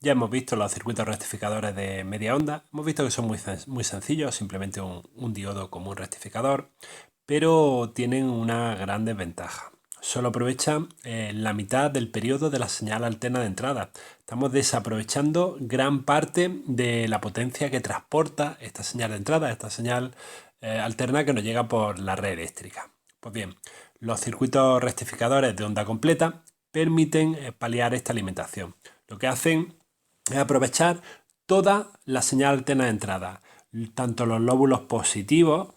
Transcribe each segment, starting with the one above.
Ya hemos visto los circuitos rectificadores de media onda, hemos visto que son muy sencillos, simplemente un diodo como un rectificador, pero tienen una gran desventaja. Solo aprovechan la mitad del periodo de la señal alterna de entrada. Estamos desaprovechando gran parte de la potencia que transporta esta señal de entrada, esta señal alterna que nos llega por la red eléctrica. Pues bien, los circuitos rectificadores de onda completa permiten paliar esta limitación. Lo que hacen es aprovechar toda la señal alterna de entrada, tanto los lóbulos positivos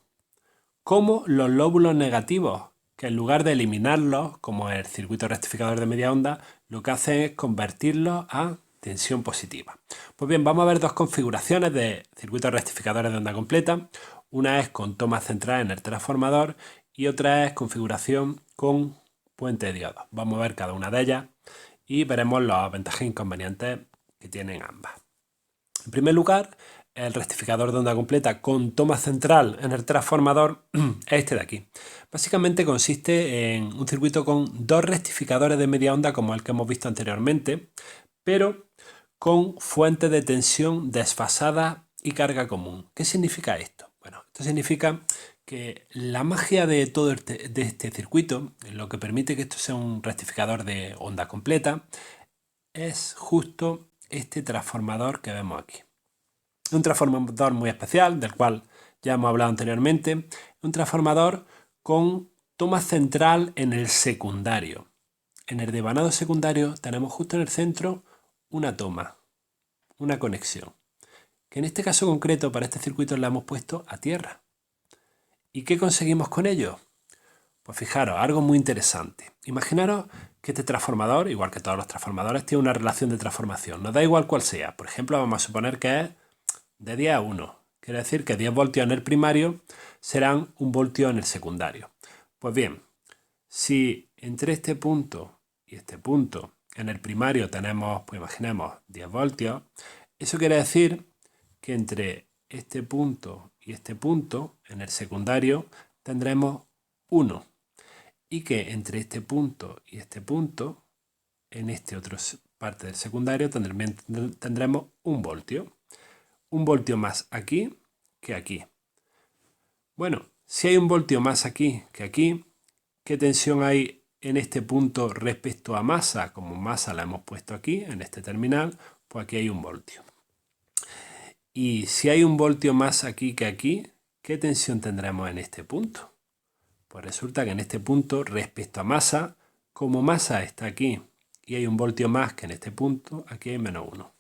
como los lóbulos negativos, que en lugar de eliminarlos, como el circuito rectificador de media onda, lo que hace es convertirlos a tensión positiva. Pues bien, vamos a ver dos configuraciones de circuitos rectificadores de onda completa. Una es con toma central en el transformador y otra es configuración con puente de diodos. Vamos a ver cada una de ellas y veremos las ventajas e inconvenientes que tienen ambas. En primer lugar, el rectificador de onda completa con toma central en el transformador es este de aquí. Básicamente consiste en un circuito con dos rectificadores de media onda como el que hemos visto anteriormente, pero con fuente de tensión desfasada y carga común. ¿Qué significa esto? Bueno, esto significa que la magia de todo este circuito, lo que permite que esto sea un rectificador de onda completa, es justo este transformador que vemos aquí. Un transformador muy especial, del cual ya hemos hablado anteriormente, un transformador con toma central en el secundario. En el devanado secundario tenemos justo en el centro una toma, una conexión, que en este caso concreto para este circuito la hemos puesto a tierra. ¿Y qué conseguimos con ello? Pues fijaros, algo muy interesante. Imaginaros que este transformador, igual que todos los transformadores, tiene una relación de transformación. Nos da igual cuál sea. Por ejemplo, vamos a suponer que es de 10 a 1. Quiere decir que 10 voltios en el primario serán 1 voltio en el secundario. Pues bien, si entre este punto y este punto en el primario tenemos, pues imaginemos, 10 voltios, eso quiere decir que entre este punto y este punto en el secundario tendremos 1. Y que entre este punto y este punto, en este otro parte del secundario, tendremos 1 voltio. 1 voltio más aquí que aquí. Bueno, si hay 1 voltio más aquí que aquí, ¿qué tensión hay en este punto respecto a masa? Como masa la hemos puesto aquí, en este terminal, pues aquí hay 1 voltio. Y si hay 1 voltio más aquí que aquí, ¿qué tensión tendremos en este punto? Pues resulta que en este punto, respecto a masa, como masa está aquí y hay 1 voltio más que en este punto, aquí hay menos 1.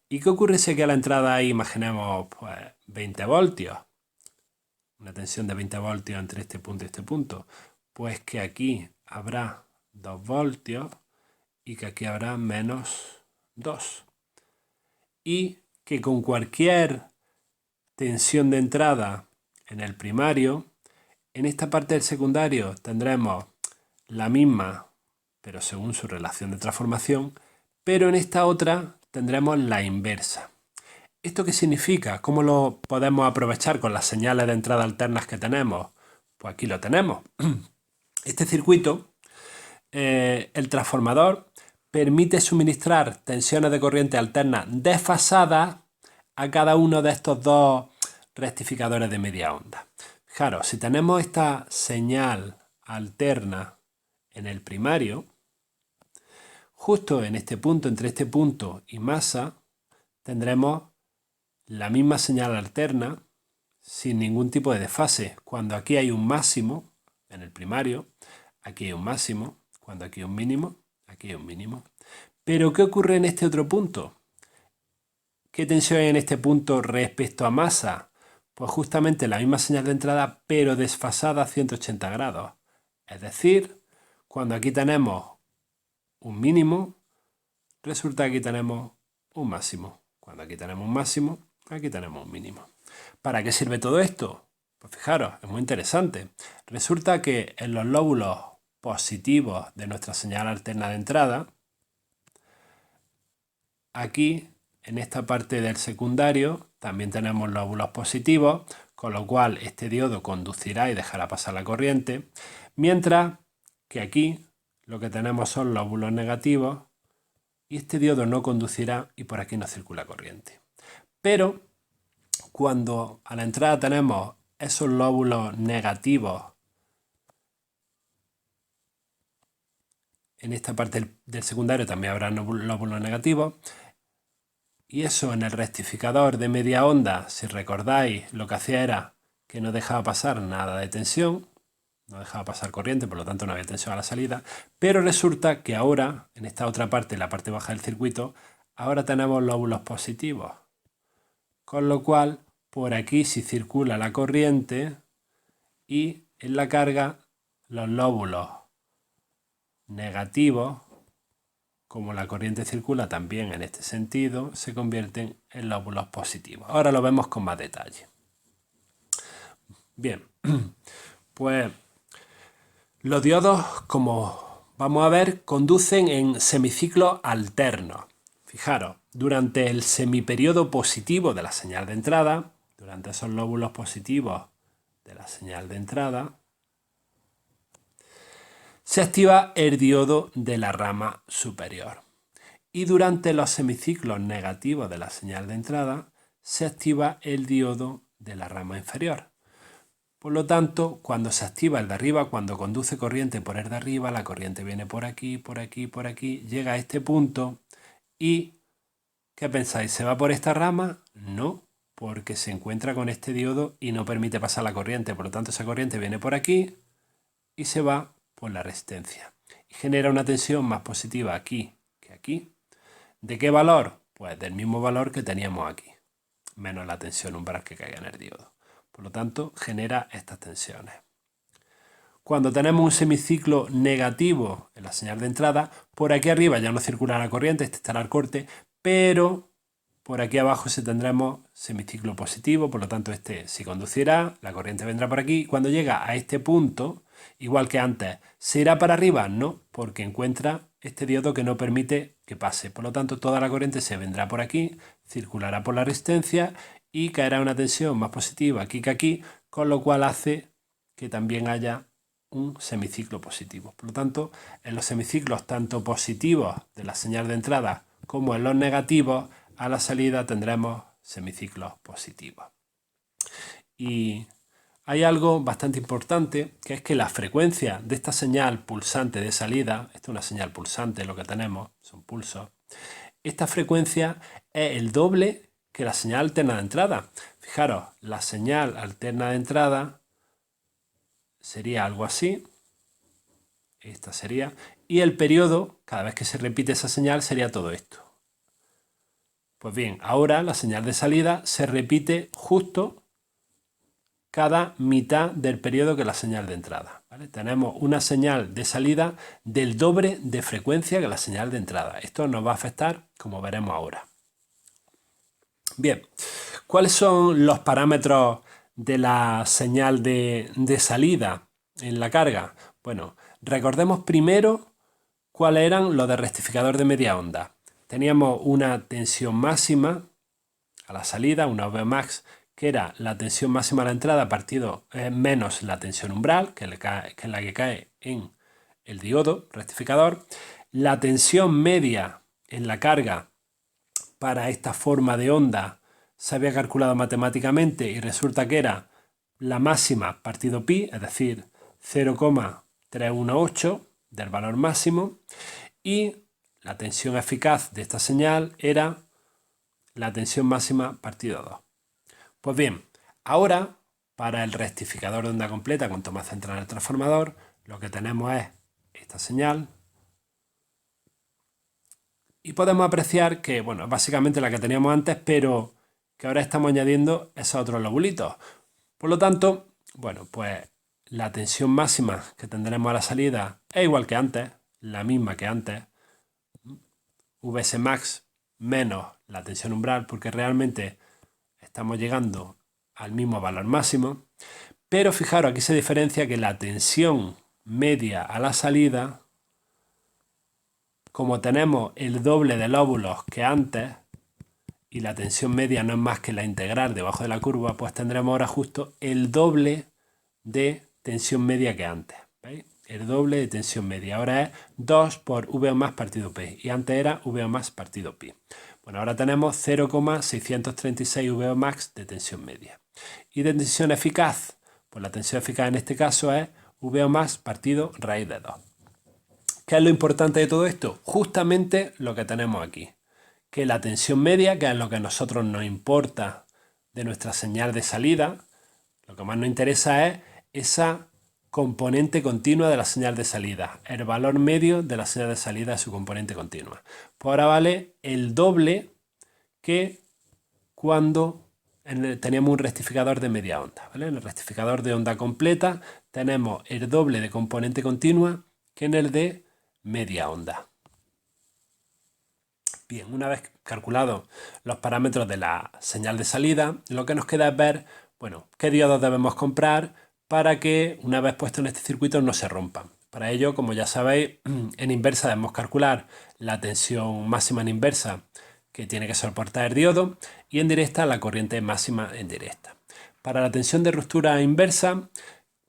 ¿Y qué ocurre si aquí a la entrada hay, imaginemos, pues 20 voltios? Una tensión de 20 voltios entre este punto y este punto. Pues que aquí habrá 2 voltios y que aquí habrá menos 2. Y que con cualquier tensión de entrada en el primario, en esta parte del secundario tendremos la misma, pero según su relación de transformación, pero en esta otra tendremos la inversa. ¿Esto qué significa? ¿Cómo lo podemos aprovechar con las señales de entrada alternas que tenemos? Pues aquí lo tenemos. Este circuito, el transformador, permite suministrar tensiones de corriente alterna desfasadas a cada uno de estos dos rectificadores de media onda. Fijaros, si tenemos esta señal alterna en el primario, justo en este punto, entre este punto y masa, tendremos la misma señal alterna sin ningún tipo de desfase. Cuando aquí hay un máximo en el primario, aquí hay un máximo. Cuando aquí hay un mínimo, aquí hay un mínimo. Pero ¿qué ocurre en este otro punto? ¿Qué tensión hay en este punto respecto a masa? Pues justamente la misma señal de entrada, pero desfasada a 180 grados. Es decir, cuando aquí tenemos un mínimo, resulta que aquí tenemos un máximo. Cuando aquí tenemos un máximo, aquí tenemos un mínimo. ¿Para qué sirve todo esto? Pues fijaros, es muy interesante. Resulta que en los lóbulos positivos de nuestra señal alterna de entrada, aquí en esta parte del secundario también tenemos lóbulos positivos, con lo cual este diodo conducirá y dejará pasar la corriente, mientras que aquí lo que tenemos son lóbulos negativos, y este diodo no conducirá y por aquí no circula corriente. Pero cuando a la entrada tenemos esos lóbulos negativos, en esta parte del secundario también habrá lóbulos negativos, y eso en el rectificador de media onda, si recordáis, lo que hacía era que no dejaba pasar nada de tensión, no dejaba pasar corriente, por lo tanto no había tensión a la salida, pero resulta que ahora, en esta otra parte, la parte baja del circuito, ahora tenemos lóbulos positivos, con lo cual por aquí sí circula la corriente y en la carga los lóbulos negativos, como la corriente circula también en este sentido, se convierten en lóbulos positivos. Ahora lo vemos con más detalle. Bien, pues los diodos, como vamos a ver, conducen en semiciclos alternos. Fijaros, durante el semiperiodo positivo de la señal de entrada, durante esos lóbulos positivos de la señal de entrada, se activa el diodo de la rama superior. Y durante los semiciclos negativos de la señal de entrada, se activa el diodo de la rama inferior. Por lo tanto, cuando se activa el de arriba, cuando conduce corriente por el de arriba, la corriente viene por aquí, por aquí, por aquí, llega a este punto y, ¿qué pensáis? ¿Se va por esta rama? No, porque se encuentra con este diodo y no permite pasar la corriente. Por lo tanto, esa corriente viene por aquí y se va por la resistencia. Y genera una tensión más positiva aquí que aquí. ¿De qué valor? Pues del mismo valor que teníamos aquí, menos la tensión umbral que caiga en el diodo. Por lo tanto, genera estas tensiones. Cuando tenemos un semiciclo negativo en la señal de entrada, por aquí arriba ya no circula la corriente, este estará al corte, pero por aquí abajo sí tendremos semiciclo positivo, por lo tanto este sí conducirá, la corriente vendrá por aquí. Cuando llega a este punto, igual que antes, ¿se irá para arriba? No, porque encuentra este diodo que no permite que pase. Por lo tanto, toda la corriente se vendrá por aquí, circulará por la resistencia y caerá una tensión más positiva aquí que aquí, con lo cual hace que también haya un semiciclo positivo. Por lo tanto, en los semiciclos tanto positivos de la señal de entrada como en los negativos, a la salida tendremos semiciclos positivos. Y hay algo bastante importante, que es que la frecuencia de esta señal pulsante de salida, esta es una señal pulsante, lo que tenemos son pulsos, esta frecuencia es el doble que la señal alterna de entrada. Fijaros, la señal alterna de entrada sería algo así, esta sería, y el periodo, cada vez que se repite esa señal, sería todo esto. Pues bien, ahora la señal de salida se repite justo cada mitad del periodo que la señal de entrada, ¿vale? Tenemos una señal de salida del doble de frecuencia que la señal de entrada. Esto nos va a afectar, como veremos ahora. Bien, ¿cuáles son los parámetros de la señal de salida en la carga? Bueno, recordemos primero cuáles eran los de rectificador de media onda. Teníamos una tensión máxima a la salida, una Vmax, que era la tensión máxima a la entrada partido menos la tensión umbral, que es la que cae en el diodo rectificador. La tensión media en la carga para esta forma de onda se había calculado matemáticamente y resulta que era la máxima partido pi, es decir, 0,318 del valor máximo, y la tensión eficaz de esta señal era la tensión máxima partido 2. Pues bien, ahora para el rectificador de onda completa con toma central en el transformador, lo que tenemos es esta señal y podemos apreciar que, bueno, es básicamente la que teníamos antes, pero que ahora estamos añadiendo esos otros lobulitos. Por lo tanto, bueno, pues la tensión máxima que tendremos a la salida es igual que antes, la misma que antes, Vs max menos la tensión umbral, porque realmente estamos llegando al mismo valor máximo, pero fijaros, aquí se diferencia que la tensión media a la salida, como tenemos el doble de lóbulos que antes, y la tensión media no es más que la integral debajo de la curva, pues tendremos ahora justo el doble de tensión media que antes. ¿Veis? el doble de tensión media. Ahora es 2 por VO más partido P y antes era VO más partido pi. Bueno, ahora tenemos 0,636 VO max de tensión media. ¿Y de tensión eficaz? Pues la tensión eficaz en este caso es VO más partido raíz de 2. ¿Qué es lo importante de todo esto? Justamente lo que tenemos aquí. Que la tensión media, que es lo que a nosotros nos importa de nuestra señal de salida, lo que más nos interesa es esa componente continua de la señal de salida, el valor medio de la señal de salida de su componente continua. Pues ahora vale el doble que cuando teníamos un rectificador de media onda, ¿vale? En el rectificador de onda completa tenemos el doble de componente continua que en el de media onda. Bien, una vez calculados los parámetros de la señal de salida, lo que nos queda es ver, bueno, qué diodos debemos comprar para que una vez puestos en este circuito no se rompan. Para ello, como ya sabéis, en inversa debemos calcular la tensión máxima en inversa que tiene que soportar el diodo y en directa la corriente máxima en directa. Para la tensión de ruptura inversa,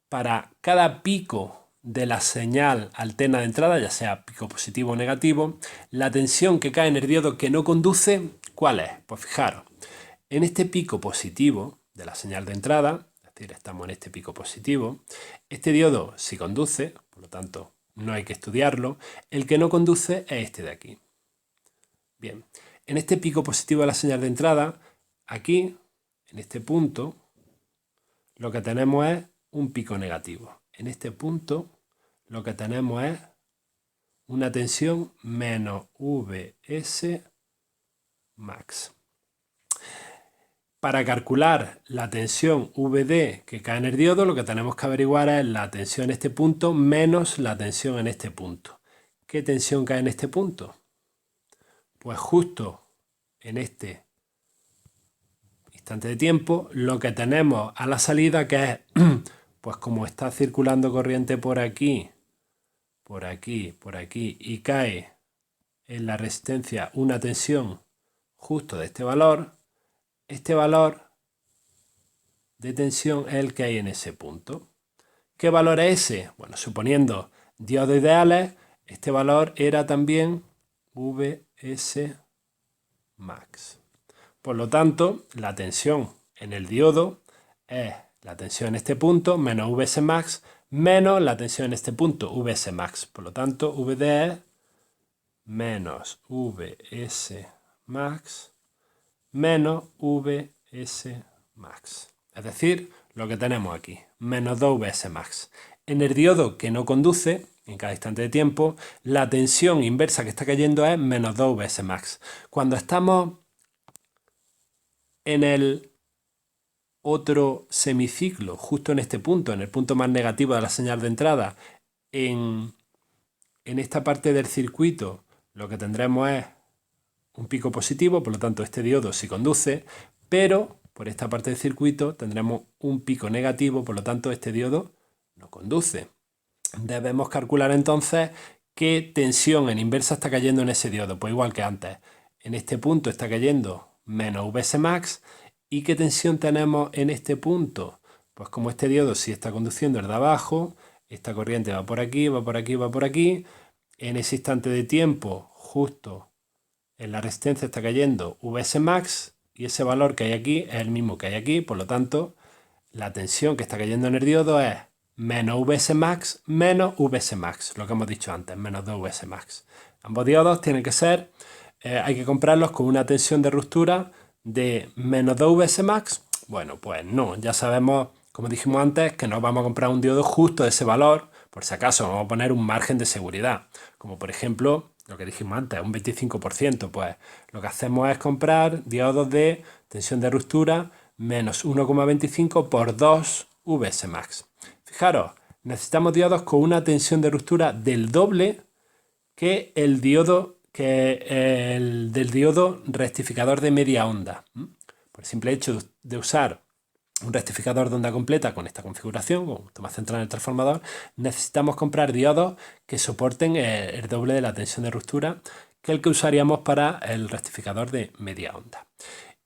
para cada pico de la señal alterna de entrada, ya sea pico positivo o negativo, la tensión que cae en el diodo que no conduce, ¿cuál es? Pues fijaros, en este pico positivo de la señal de entrada, es decir, estamos en este pico positivo, este diodo sí conduce, por lo tanto no hay que estudiarlo, el que no conduce es este de aquí. Bien, en este pico positivo de la señal de entrada, aquí, en este punto, lo que tenemos es un pico negativo. En este punto lo que tenemos es una tensión menos Vs max. Para calcular la tensión Vd que cae en el diodo, lo que tenemos que averiguar es la tensión en este punto menos la tensión en este punto. ¿Qué tensión cae en este punto? Pues justo en este instante de tiempo, lo que tenemos a la salida que es, pues como está circulando corriente por aquí, por aquí, por aquí, y cae en la resistencia una tensión justo de este valor de tensión es el que hay en ese punto. ¿Qué valor es ese? Bueno, suponiendo diodos ideales, este valor era también Vs max. Por lo tanto, la tensión en el diodo es la tensión en este punto menos Vs max menos la tensión en este punto, Vs max. Por lo tanto, Vd es menos Vs max menos Vs max. Es decir, lo que tenemos aquí, menos 2 Vs max. En el diodo que no conduce, en cada instante de tiempo, la tensión inversa que está cayendo es menos 2 Vs max. Cuando estamos en el otro semiciclo, justo en este punto, en el punto más negativo de la señal de entrada, en esta parte del circuito lo que tendremos es un pico positivo, por lo tanto este diodo sí conduce, pero por esta parte del circuito tendremos un pico negativo, por lo tanto este diodo no conduce. Debemos calcular entonces qué tensión en inversa está cayendo en ese diodo, pues igual que antes, en este punto está cayendo menos Vs max. ¿Y qué tensión tenemos en este punto? Pues como este diodo sí está conduciendo el de abajo, esta corriente va por aquí, va por aquí, va por aquí. En ese instante de tiempo, justo en la resistencia está cayendo Vs max y ese valor que hay aquí es el mismo que hay aquí. Por lo tanto, la tensión que está cayendo en el diodo es menos Vs max menos Vs max, lo que hemos dicho antes, menos 2 Vs max. Ambos diodos tienen que ser, hay que comprarlos con una tensión de ruptura de menos 2 Vs max. Bueno, pues no, ya sabemos, como dijimos antes, que no vamos a comprar un diodo justo de ese valor, por si acaso vamos a poner un margen de seguridad, como por ejemplo lo que dijimos antes, un 25%, pues lo que hacemos es comprar diodos de tensión de ruptura menos 1,25 por 2 Vs max. Fijaros, necesitamos diodos con una tensión de ruptura del doble que el del diodo rectificador de media onda. Por el simple hecho de usar un rectificador de onda completa con esta configuración, con toma central en el transformador, necesitamos comprar diodos que soporten el doble de la tensión de ruptura que el que usaríamos para el rectificador de media onda.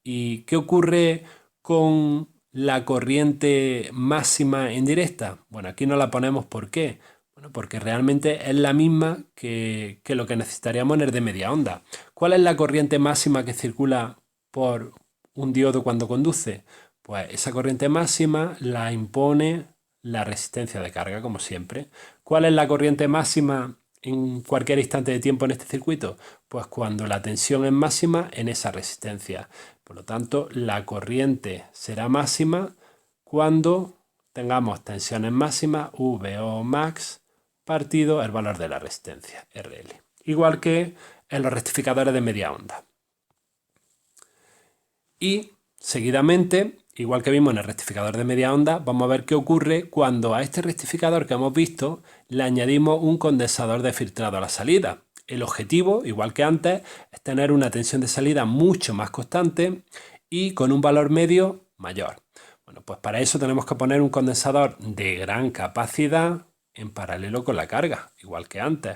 ¿Y qué ocurre con la corriente máxima indirecta? Bueno, aquí no la ponemos, ¿por qué? Bueno, porque realmente es la misma que lo que necesitaríamos en el de media onda. ¿Cuál es la corriente máxima que circula por un diodo cuando conduce? Pues esa corriente máxima la impone la resistencia de carga, como siempre. ¿Cuál es la corriente máxima en cualquier instante de tiempo en este circuito? Pues cuando la tensión es máxima en esa resistencia. Por lo tanto, la corriente será máxima cuando tengamos tensiones máximas, VO max, partido el valor de la resistencia, RL. Igual que en los rectificadores de media onda. Y seguidamente, igual que vimos en el rectificador de media onda, vamos a ver qué ocurre cuando a este rectificador que hemos visto le añadimos un condensador de filtrado a la salida. El objetivo, igual que antes, es tener una tensión de salida mucho más constante y con un valor medio mayor. Bueno, pues para eso tenemos que poner un condensador de gran capacidad en paralelo con la carga, igual que antes.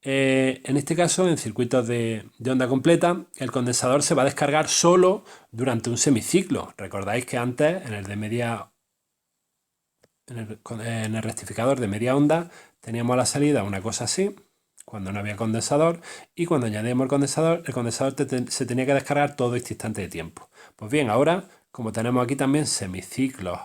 En este caso, en circuitos de onda completa, el condensador se va a descargar solo durante un semiciclo. Recordáis que antes, en el rectificador de media onda, teníamos a la salida una cosa así, cuando no había condensador, y cuando añadíamos el condensador se tenía que descargar todo este instante de tiempo. Pues bien, ahora, como tenemos aquí también semiciclos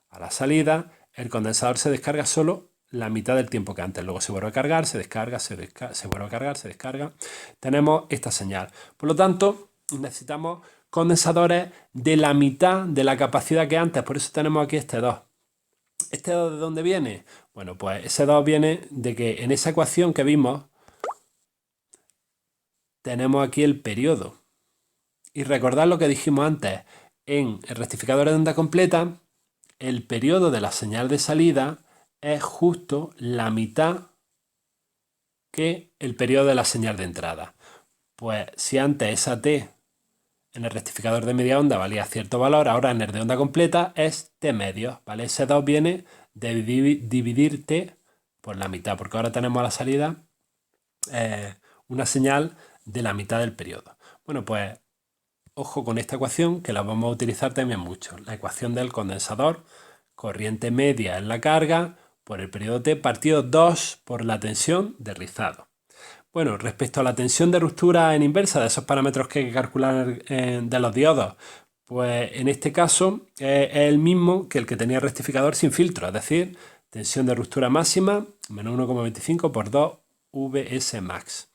a la salida, el condensador se descarga solo la mitad del tiempo que antes. Luego se vuelve a cargar, se descarga, se vuelve a cargar, se descarga. Tenemos esta señal. Por lo tanto, necesitamos condensadores de la mitad de la capacidad que antes. Por eso tenemos aquí este 2. ¿Este 2 de dónde viene? Bueno, pues ese 2 viene de que en esa ecuación que vimos tenemos aquí el periodo. Y recordad lo que dijimos antes. En el rectificador de onda completa, el periodo de la señal de salida es justo la mitad que el periodo de la señal de entrada. Pues si antes esa t en el rectificador de media onda valía cierto valor, ahora en el de onda completa es t medios, ¿vale? Ese 2 viene de dividir t por la mitad, porque ahora tenemos a la salida una señal de la mitad del periodo. Bueno, pues ojo con esta ecuación que la vamos a utilizar también mucho. La ecuación del condensador, corriente media en la carga por el periodo t partido 2 por la tensión de rizado. Bueno, respecto a la tensión de ruptura en inversa, de esos parámetros que hay que calcular de los diodos, pues en este caso es el mismo que el que tenía el rectificador sin filtro, es decir, tensión de ruptura máxima menos 1,25 por 2 Vs max.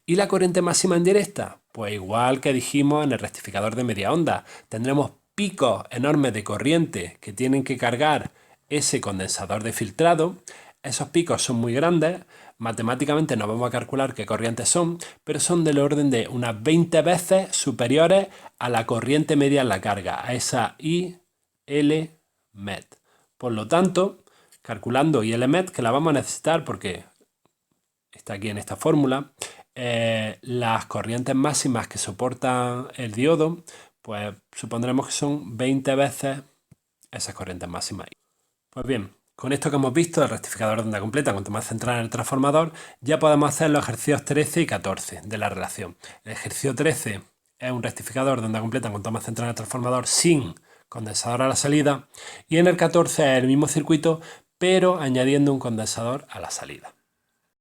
¿Y la corriente máxima en directa? Pues igual que dijimos en el rectificador de media onda, tendremos picos enormes de corriente que tienen que cargar ese condensador de filtrado. Esos picos son muy grandes, matemáticamente no vamos a calcular qué corrientes son, pero son del orden de unas 20 veces superiores a la corriente media en la carga, a esa IL-MET. Por lo tanto, calculando IL-MET, que la vamos a necesitar porque está aquí en esta fórmula, las corrientes máximas que soporta el diodo, pues supondremos que son 20 veces esas corrientes máximas. Pues bien, con esto que hemos visto del rectificador de onda completa, cuanto más central en el transformador, ya podemos hacer los ejercicios 13 y 14 de la relación. El ejercicio 13 es un rectificador de onda completa cuanto más central en el transformador sin condensador a la salida, y en el 14 es el mismo circuito, pero añadiendo un condensador a la salida.